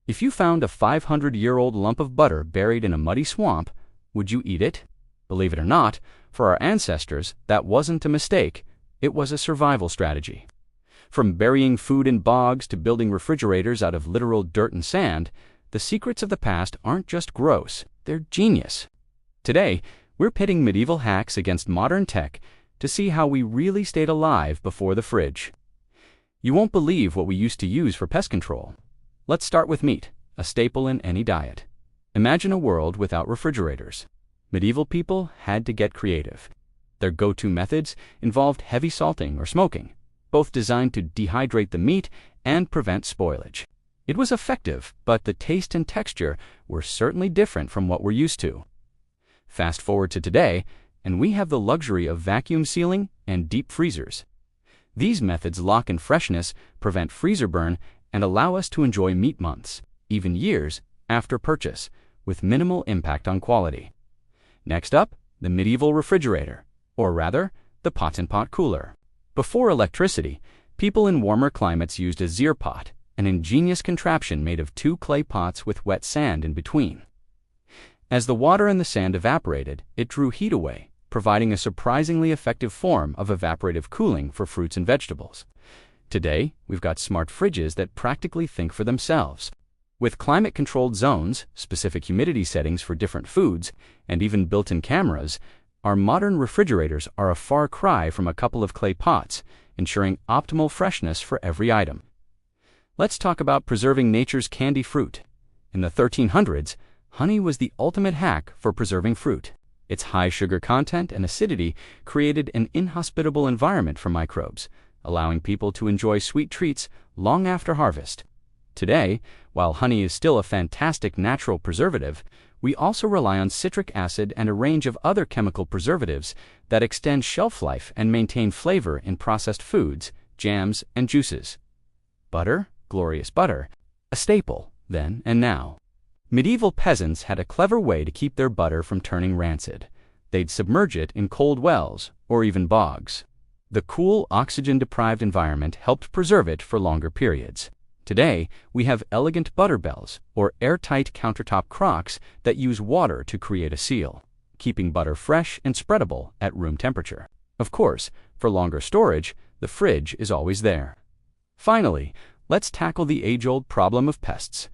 If you found a 500-year-old lump of butter buried in a muddy swamp, would you eat it? Believe it or not, for our ancestors, that wasn't a mistake. It was a survival strategy. From burying food in bogs to building refrigerators out of literal dirt and sand, the secrets of the past aren't just gross, they're genius. Today, we're pitting medieval hacks against modern tech to see how we really stayed alive before the fridge. You won't believe what we used to use for pest control. Let's start with meat, a staple in any diet. Imagine a world without refrigerators. Medieval people had to get creative. Their go-to methods involved heavy salting or smoking, both designed to dehydrate the meat and prevent spoilage. It was effective, but the taste and texture were certainly different from what we're used to. Fast forward to today, and we have the luxury of vacuum sealing and deep freezers. These methods lock in freshness, prevent freezer burn, and allow us to enjoy meat months, even years, after purchase, with minimal impact on quality. Next up, the medieval refrigerator, or rather, the pot-in-pot cooler. Before electricity, people in warmer climates used a Zeer Pot, an ingenious contraption made of 2 clay pots with wet sand in between. As the water and the sand evaporated, it drew heat away, providing a surprisingly effective form of evaporative cooling for fruits and vegetables. Today, we've got smart fridges that practically think for themselves. With climate-controlled zones, specific humidity settings for different foods, and even built-in cameras, our modern refrigerators are a far cry from a couple of clay pots, ensuring optimal freshness for every item. Let's talk about preserving nature's candy fruit. In the 1300s, honey was the ultimate hack for preserving fruit. Its high sugar content and acidity created an inhospitable environment for microbes, allowing people to enjoy sweet treats long after harvest. Today, while honey is still a fantastic natural preservative, we also rely on citric acid and a range of other chemical preservatives that extend shelf life and maintain flavor in processed foods, jams, and juices. Butter, glorious butter, a staple then and now. Medieval peasants had a clever way to keep their butter from turning rancid. They'd submerge it in cold wells or even bogs. The cool, oxygen-deprived environment helped preserve it for longer periods. Today, we have elegant butter bells, or airtight countertop crocks that use water to create a seal, keeping butter fresh and spreadable at room temperature. Of course, for longer storage, the fridge is always there. Finally, let's tackle the age-old problem of pests.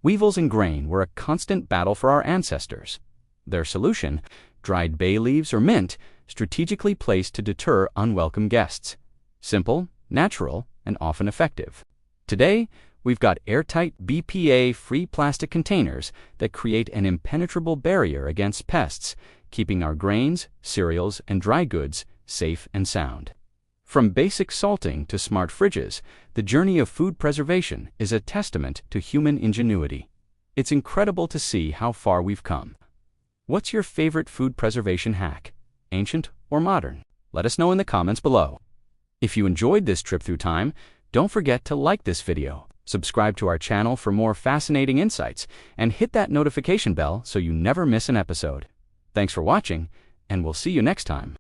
Weevils in grain were a constant battle for our ancestors. Their solution, dried bay leaves or mint, strategically placed to deter unwelcome guests. Simple, natural, and often effective. Today, we've got airtight BPA-free plastic containers that create an impenetrable barrier against pests, keeping our grains, cereals, and dry goods safe and sound. From basic salting to smart fridges, the journey of food preservation is a testament to human ingenuity. It's incredible to see how far we've come. What's your favorite food preservation hack, ancient or modern? Let us know in the comments below. If you enjoyed this trip through time, don't forget to like this video, subscribe to our channel for more fascinating insights, and hit that notification bell so you never miss an episode. Thanks for watching, and we'll see you next time.